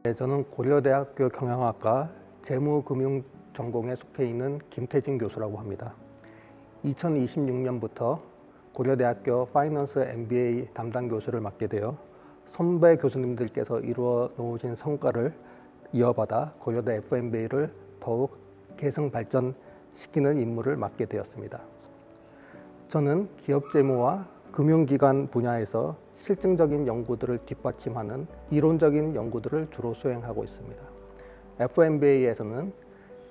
네, 저는 고려대학교 경영학과 재무금융 전공에 속해 있는 김태진 교수라고 합니다. 2026년부터 고려대학교 파이낸스 MBA 담당 교수를 맡게 되어 선배 교수님들께서 이루어 놓으신 성과를 이어받아 고려대 FMBA를 더욱 계승 발전시키는 임무를 맡게 되었습니다. 저는 기업재무와 금융기관 분야에서 실증적인 연구들을 뒷받침하는 이론적인 연구들을 주로 수행하고 있습니다. FMBA에서는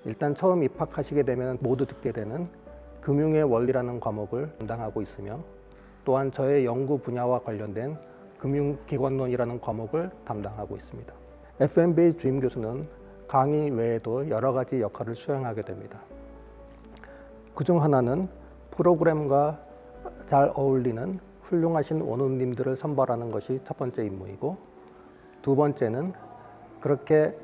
일단 처음 입학하시게 되면 모두 듣게 되는 금융의 원리라는 과목을 담당하고 있으며, 또한 저의 연구 분야와 관련된 금융기관론이라는 과목을 담당하고 있습니다. FMBA 주임 교수는 강의 외에도 여러 가지 역할을 수행하게 됩니다. 그중 하나는 프로그램과 잘 어울리는 훌륭하신 원우님들을 선발하는 것이 첫 번째 임무이고, 두 번째는 그렇게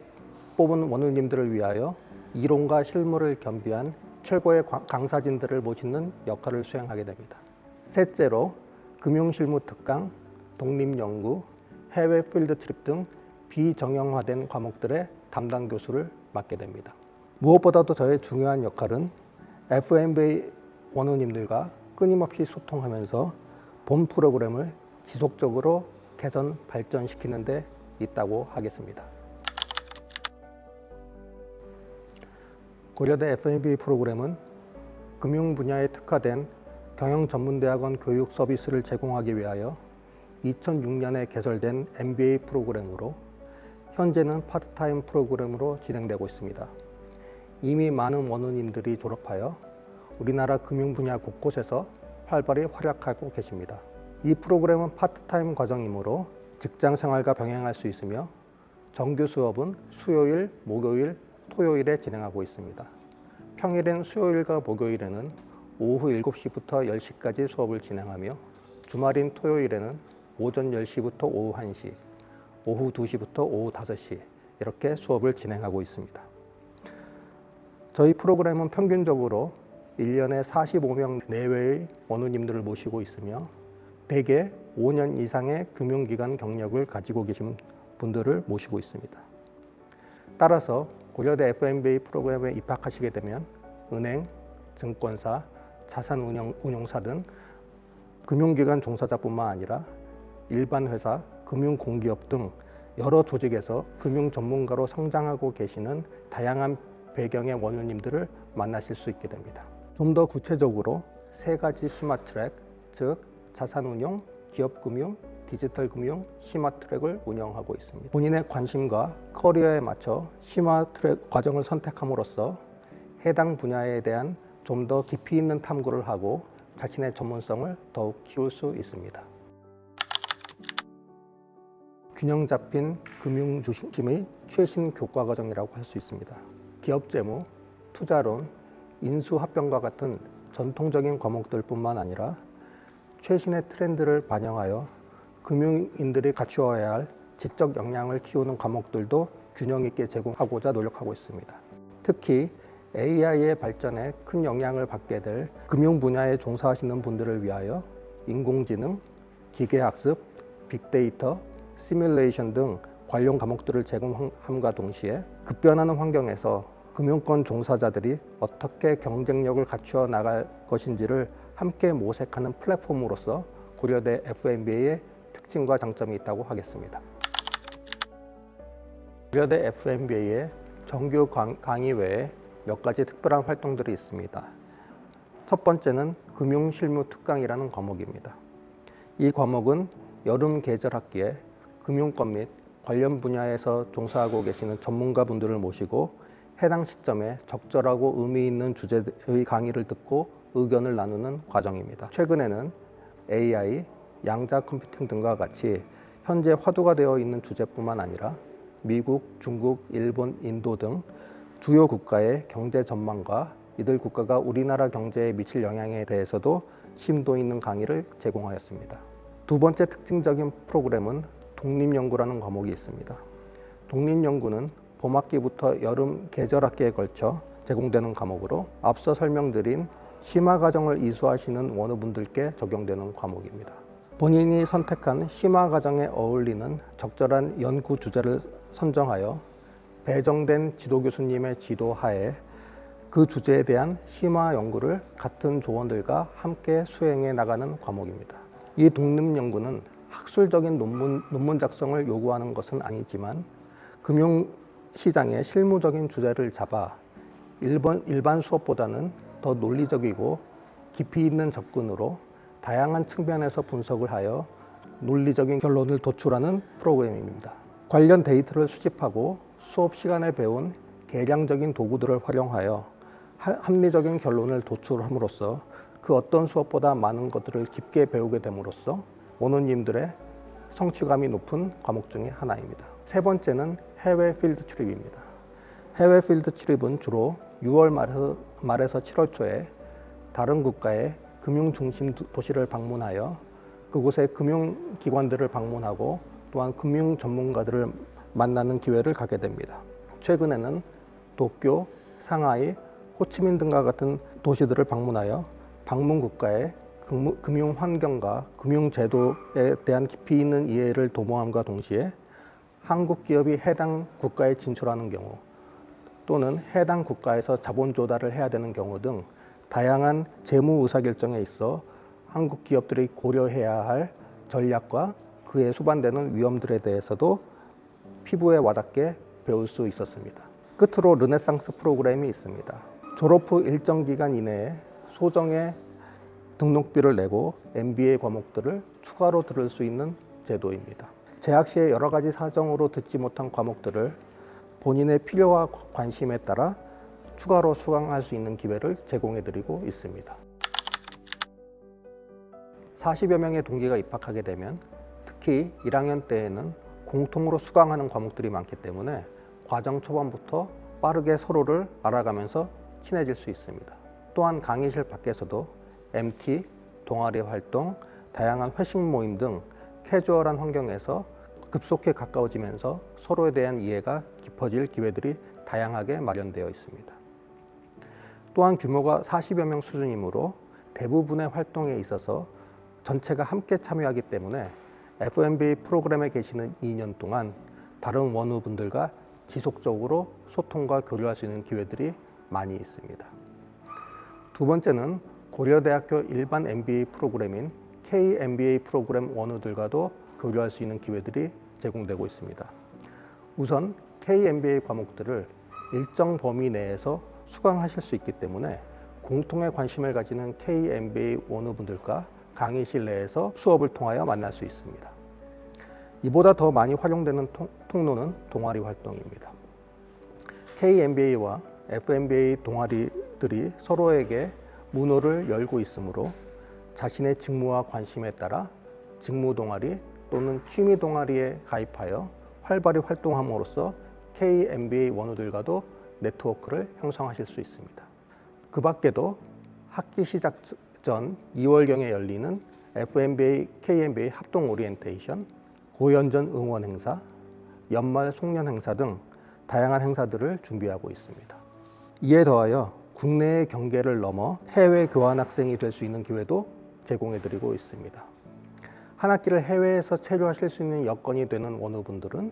뽑은 원우님들을 위하여 이론과 실무를 겸비한 최고의 강사진들을 모시는 역할을 수행하게 됩니다. 셋째로 금융실무 특강, 독립연구, 해외 필드 트립 등 비정형화된 과목들의 담당 교수를 맡게 됩니다. 무엇보다도 저의 중요한 역할은 FMBA 원우님들과 끊임없이 소통하면서 본 프로그램을 지속적으로 개선, 발전시키는 데 있다고 하겠습니다. 고려대 FMBA 프로그램은 금융 분야에 특화된 경영전문대학원 교육 서비스를 제공하기 위하여 2006년에 개설된 MBA 프로그램으로 현재는 파트타임 프로그램으로 진행되고 있습니다. 이미 많은 원우님들이 졸업하여 우리나라 금융 분야 곳곳에서 활발히 활약하고 계십니다. 이 프로그램은 파트타임 과정이므로 직장 생활과 병행할 수 있으며 정규 수업은 수요일, 목요일, 토요일에 진행하고 있습니다. 평일엔 수요일과 목요일에는 오후 7시부터 10시까지 수업을 진행하며 주말인 토요일에는 오전 10시부터 오후 1시, 오후 2시부터 오후 5시 이렇게 수업을 진행하고 있습니다. 저희 프로그램은 평균적으로 1년에 45명 내외의 원우님들을 모시고 있으며 대개 5년 이상의 금융기관 경력을 가지고 계신 분들을 모시고 있습니다. 따라서 고려대 FMBA 프로그램에 입학하시게 되면 은행, 증권사, 자산운용사 등 금융기관 종사자뿐만 아니라 일반 회사, 금융공기업 등 여러 조직에서 금융 전문가로 성장하고 계시는 다양한 배경의 원우님들을 만나실 수 있게 됩니다. 좀 더 구체적으로 세 가지 심화 트랙, 즉 자산운용, 기업금융, 디지털금융 심화 트랙을 운영하고 있습니다. 본인의 관심과 커리어에 맞춰 심화 트랙 과정을 선택함으로써 해당 분야에 대한 좀 더 깊이 있는 탐구를 하고 자신의 전문성을 더욱 키울 수 있습니다. 균형 잡힌 금융 중심의 최신 교과 과정이라고 할 수 있습니다. 기업재무, 투자론, 인수합병과 같은 전통적인 과목들뿐만 아니라 최신의 트렌드를 반영하여 금융인들이 갖추어야 할 지적 역량을 키우는 과목들도 균형 있게 제공하고자 노력하고 있습니다. 특히 AI의 발전에 큰 영향을 받게 될 금융 분야에 종사하시는 분들을 위하여 인공지능, 기계학습, 빅데이터, 시뮬레이션 등 관련 과목들을 제공함과 동시에 급변하는 환경에서 금융권 종사자들이 어떻게 경쟁력을 갖추어 나갈 것인지를 함께 모색하는 플랫폼으로서 고려대 FMBA의 특징과 장점이 있다고 하겠습니다. 고려대 FMBA의 정규 강의 외에 몇 가지 특별한 활동들이 있습니다. 첫 번째는 금융실무 특강이라는 과목입니다. 이 과목은 여름 계절 학기에 금융권 및 관련 분야에서 종사하고 계시는 전문가분들을 모시고 해당 시점에 적절하고 의미 있는 주제의 강의를 듣고 의견을 나누는 과정입니다. 최근에는 AI, 양자 컴퓨팅 등과 같이 현재 화두가 되어 있는 주제뿐만 아니라 미국, 중국, 일본, 인도 등 주요 국가의 경제 전망과 이들 국가가 우리나라 경제에 미칠 영향에 대해서도 심도 있는 강의를 제공하였습니다. 두 번째 특징적인 프로그램은 독립연구라는 과목이 있습니다. 독립연구는 봄학기부터 여름 계절학기에 걸쳐 제공되는 과목으로 앞서 설명드린 심화 과정을 이수하시는 원우분들께 적용되는 과목입니다. 본인이 선택한 심화 과정에 어울리는 적절한 연구 주제를 선정하여 배정된 지도 교수님의 지도하에 그 주제에 대한 심화 연구를 같은 조원들과 함께 수행해 나가는 과목입니다. 이 독립 연구는 학술적인 논문 작성을 요구하는 것은 아니지만 금융시장의 실무적인 주제를 잡아 일반 수업보다는 더 논리적이고 깊이 있는 접근으로 다양한 측면에서 분석을 하여 논리적인 결론을 도출하는 프로그램입니다. 관련 데이터를 수집하고 수업 시간에 배운 계량적인 도구들을 활용하여 합리적인 결론을 도출함으로써 그 어떤 수업보다 많은 것들을 깊게 배우게 됨으로써 원우님들의 성취감이 높은 과목 중에 하나입니다. 세 번째는 해외 필드 트립입니다. 해외 필드 트립은 주로 6월 말에서 7월 초에 다른 국가의 금융 중심 도시를 방문하여 그곳의 금융기관들을 방문하고 또한 금융 전문가들을 만나는 기회를 갖게 됩니다. 최근에는 도쿄, 상하이, 호치민 등과 같은 도시들을 방문하여 방문 국가의 금융 환경과 금융 제도에 대한 깊이 있는 이해를 도모함과 동시에 한국 기업이 해당 국가에 진출하는 경우 또는 해당 국가에서 자본 조달을 해야 되는 경우 등 다양한 재무 의사결정에 있어 한국 기업들이 고려해야 할 전략과 그에 수반되는 위험들에 대해서도 피부에 와닿게 배울 수 있었습니다. 끝으로 르네상스 프로그램이 있습니다. 졸업 후 일정 기간 이내에 소정의 등록비를 내고 MBA 과목들을 추가로 들을 수 있는 제도입니다. 재학 시에 여러 가지 사정으로 듣지 못한 과목들을 본인의 필요와 관심에 따라 추가로 수강할 수 있는 기회를 제공해 드리고 있습니다. 40여 명의 동기가 입학하게 되면 특히 1학년 때에는 공통으로 수강하는 과목들이 많기 때문에 과정 초반부터 빠르게 서로를 알아가면서 친해질 수 있습니다. 또한 강의실 밖에서도 MT, 동아리 활동, 다양한 회식 모임 등 캐주얼한 환경에서 급속히 가까워지면서 서로에 대한 이해가 깊어질 기회들이 다양하게 마련되어 있습니다. 또한 규모가 40여 명 수준이므로 대부분의 활동에 있어서 전체가 함께 참여하기 때문에 FMBA 프로그램에 계시는 2년 동안 다른 원우분들과 지속적으로 소통과 교류할 수 있는 기회들이 많이 있습니다. 두 번째는 고려대학교 일반 MBA 프로그램인 K-MBA 프로그램 원우들과도 교류할 수 있는 기회들이 제공되고 있습니다. 우선 K-MBA 과목들을 일정 범위 내에서 수강하실 수 있기 때문에 공통의 관심을 가지는 K-MBA 원우분들과 강의실 내에서 수업을 통하여 만날 수 있습니다. 이보다 더 많이 활용되는 통로는 동아리 활동입니다. K-MBA와 FMBA 동아리들이 서로에게 문호를 열고 있으므로 자신의 직무와 관심에 따라 직무 동아리 또는 취미 동아리에 가입하여 활발히 활동함으로써 K-MBA 원우들과도 네트워크를 형성하실 수 있습니다. 그 밖에도 학기 시작 전 2월경에 열리는 FMBA, K-MBA 합동 오리엔테이션, 고연전 응원 행사, 연말 송년 행사 등 다양한 행사들을 준비하고 있습니다. 이에 더하여 국내의 경계를 넘어 해외 교환 학생이 될 수 있는 기회도 제공해드리고 있습니다. 한 학기를 해외에서 체류하실 수 있는 여건이 되는 원우분들은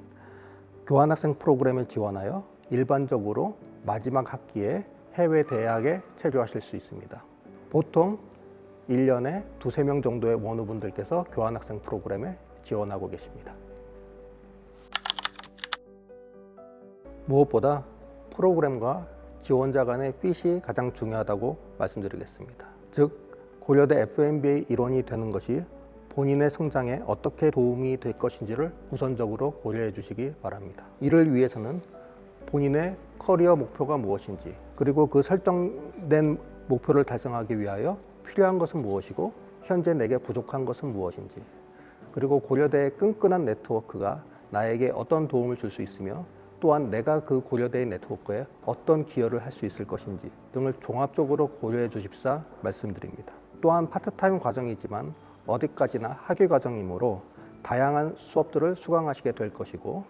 교환학생 프로그램을 지원하여 일반적으로 마지막 학기에 해외 대학에 체류하실 수 있습니다. 보통 1년에 2~3명 정도의 원우분들께서 교환학생 프로그램에 지원하고 계십니다. 무엇보다 프로그램과 지원자 간의 핏이 가장 중요하다고 말씀드리겠습니다. 즉, 고려대 FMBA 일원이 되는 것이 본인의 성장에 어떻게 도움이 될 것인지를 우선적으로 고려해 주시기 바랍니다. 이를 위해서는 본인의 커리어 목표가 무엇인지, 그리고 그 설정된 목표를 달성하기 위하여 필요한 것은 무엇이고 현재 내게 부족한 것은 무엇인지, 그리고 고려대의 끈끈한 네트워크가 나에게 어떤 도움을 줄 수 있으며 또한 내가 그 고려대의 네트워크에 어떤 기여를 할 수 있을 것인지 등을 종합적으로 고려해 주십사 말씀드립니다. 또한 파트타임 과정이지만 어디까지나 학위 과정이므로 다양한 수업들을 수강하시게 될 것이고,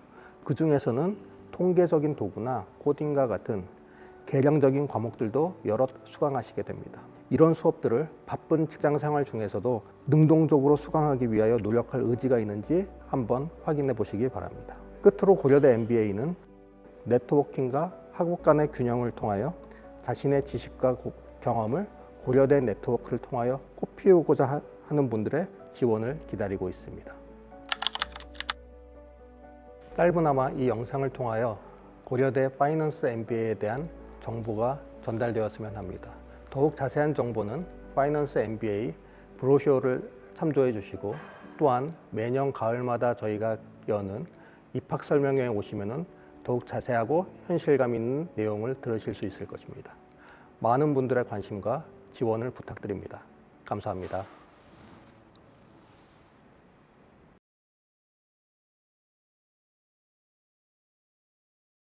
그 중에서는 통계적인 도구나 코딩과 같은 계량적인 과목들도 여럿 수강하시게 됩니다. 이런 수업들을 바쁜 직장 생활 중에서도 능동적으로 수강하기 위하여 노력할 의지가 있는지 한번 확인해 보시기 바랍니다. 끝으로 고려대 MBA는 네트워킹과 학업 간의 균형을 통하여 자신의 지식과 경험을 고려대 네트워크를 통하여 꽃피우고자 하는 분들의 지원을 기다리고 있습니다. 짧으나마 이 영상을 통하여 고려대 파이낸스 MBA에 대한 정보가 전달되었으면 합니다. 더욱 자세한 정보는 파이낸스 MBA 브로셔를 참조해 주시고, 또한 매년 가을마다 저희가 여는 입학 설명회에 오시면 더욱 자세하고 현실감 있는 내용을 들으실 수 있을 것입니다. 많은 분들의 관심과 지원을 부탁드립니다. 감사합니다.